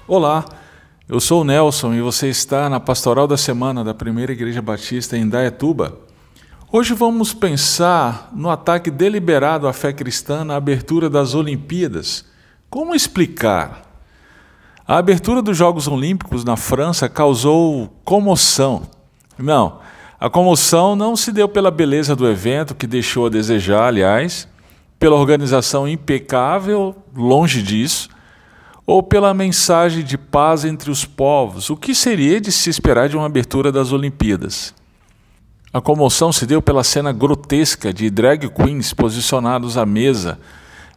Olá, eu sou o Nelson e você está na Pastoral da Semana da Primeira Igreja Batista em Indaiatuba. Hoje vamos pensar no ataque deliberado à fé cristã na abertura das Olimpíadas. Como explicar? A abertura dos Jogos Olímpicos na França causou comoção. Não, a comoção não se deu pela beleza do evento, que deixou a desejar, aliás, pela organização impecável, longe disso, ou pela mensagem de paz entre os povos, o que seria de se esperar de uma abertura das Olimpíadas. A comoção se deu pela cena grotesca de drag queens posicionados à mesa,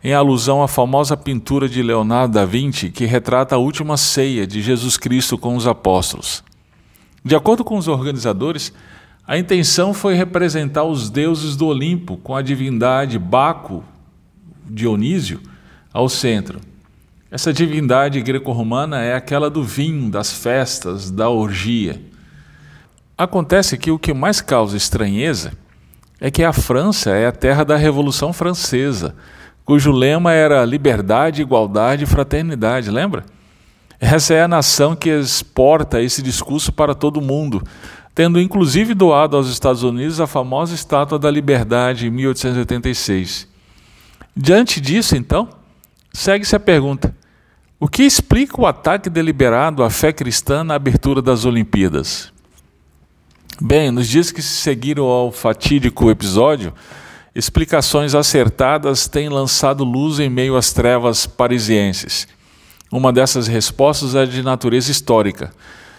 em alusão à famosa pintura de Leonardo da Vinci, que retrata a última ceia de Jesus Cristo com os apóstolos. De acordo com os organizadores, a intenção foi representar os deuses do Olimpo, com a divindade Baco, Dionísio, ao centro. Essa divindade greco-romana é aquela do vinho, das festas, da orgia. Acontece que o que mais causa estranheza é que a França é a terra da Revolução Francesa, cujo lema era liberdade, igualdade e fraternidade, lembra? Essa é a nação que exporta esse discurso para todo o mundo, tendo inclusive doado aos Estados Unidos a famosa Estátua da Liberdade em 1886. Diante disso, então, segue-se a pergunta: o que explica o ataque deliberado à fé cristã na abertura das Olimpíadas? Bem, nos dias que se seguiram ao fatídico episódio, explicações acertadas têm lançado luz em meio às trevas parisienses. Uma dessas respostas é de natureza histórica.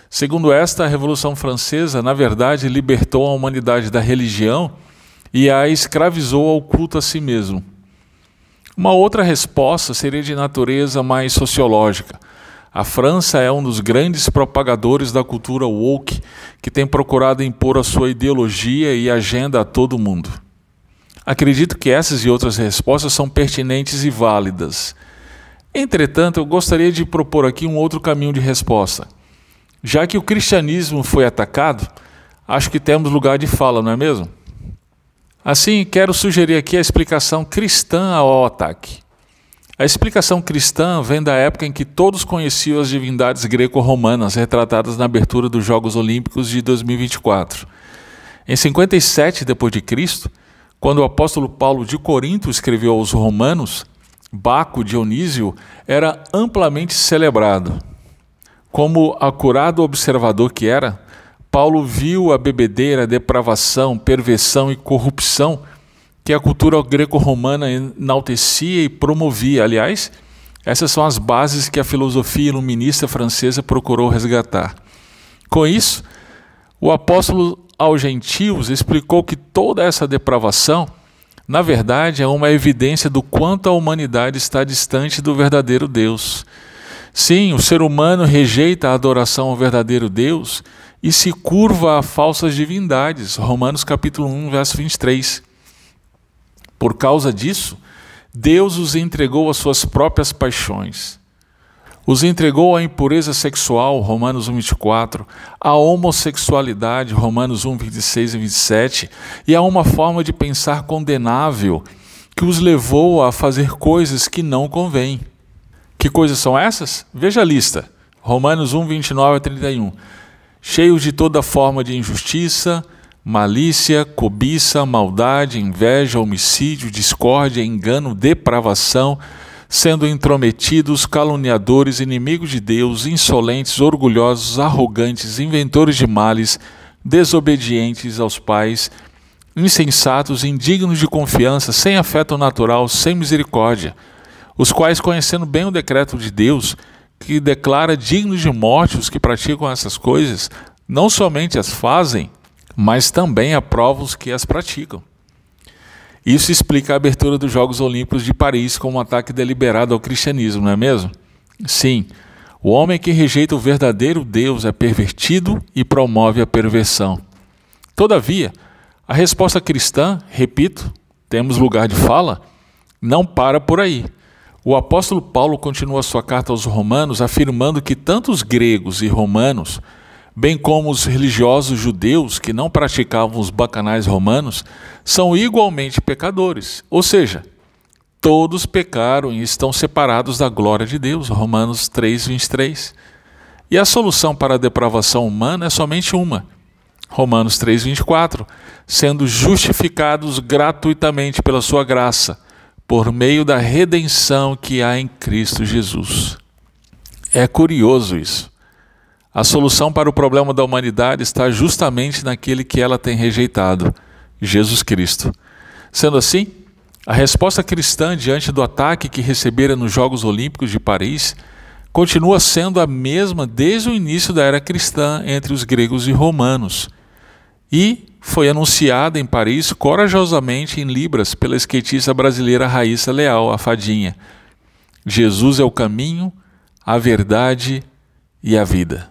Segundo esta, a Revolução Francesa, na verdade, libertou a humanidade da religião e a escravizou ao culto a si mesmo. Uma outra resposta seria de natureza mais sociológica. A França é um dos grandes propagadores da cultura woke, que tem procurado impor a sua ideologia e agenda a todo mundo. Acredito que essas e outras respostas são pertinentes e válidas. Entretanto, eu gostaria de propor aqui um outro caminho de resposta. Já que o cristianismo foi atacado, acho que temos lugar de fala, não é mesmo? Assim, quero sugerir aqui a explicação cristã ao ataque. A explicação cristã vem da época em que todos conheciam as divindades greco-romanas retratadas na abertura dos Jogos Olímpicos de 2024. Em 57 d.C., quando o apóstolo Paulo de Corinto escreveu aos romanos, Baco Dionísio era amplamente celebrado. Como acurado observador que era, Paulo viu a bebedeira, a depravação, perversão e corrupção que a cultura greco-romana enaltecia e promovia. Aliás, essas são as bases que a filosofia iluminista francesa procurou resgatar. Com isso, o apóstolo aos gentios explicou que toda essa depravação, na verdade, é uma evidência do quanto a humanidade está distante do verdadeiro Deus. Sim, o ser humano rejeita a adoração ao verdadeiro Deus e se curva a falsas divindades. Romanos capítulo 1, verso 23. Por causa disso, Deus os entregou às suas próprias paixões. Os entregou à impureza sexual, Romanos 1, 24, à homossexualidade, Romanos 1, 26 e 27, e a uma forma de pensar condenável que os levou a fazer coisas que não convêm. Que coisas são essas? Veja a lista. Romanos 1, 29 a 31. Cheios de toda forma de injustiça, malícia, cobiça, maldade, inveja, homicídio, discórdia, engano, depravação, sendo intrometidos, caluniadores, inimigos de Deus, insolentes, orgulhosos, arrogantes, inventores de males, desobedientes aos pais, insensatos, indignos de confiança, sem afeto natural, sem misericórdia, os quais, conhecendo bem o decreto de Deus, que declara dignos de morte os que praticam essas coisas, não somente as fazem, mas também aprovam os que as praticam. Isso explica a abertura dos Jogos Olímpicos de Paris como um ataque deliberado ao cristianismo, não é mesmo? Sim, o homem que rejeita o verdadeiro Deus é pervertido e promove a perversão. Todavia, a resposta cristã, repito, temos lugar de fala, não para por aí. O apóstolo Paulo continua sua carta aos Romanos afirmando que tanto os gregos e romanos, bem como os religiosos judeus que não praticavam os bacanais romanos, são igualmente pecadores. Ou seja, todos pecaram e estão separados da glória de Deus, Romanos 3:23. E a solução para a depravação humana é somente uma, Romanos 3:24, sendo justificados gratuitamente pela sua graça, por meio da redenção que há em Cristo Jesus. É curioso isso. A solução para o problema da humanidade está justamente naquele que ela tem rejeitado, Jesus Cristo. Sendo assim, a resposta cristã diante do ataque que recebera nos Jogos Olímpicos de Paris continua sendo a mesma desde o início da era cristã entre os gregos e romanos. E foi anunciada em Paris corajosamente em Libras pela skatista brasileira Raíssa Leal, a Fadinha. Jesus é o caminho, a verdade e a vida.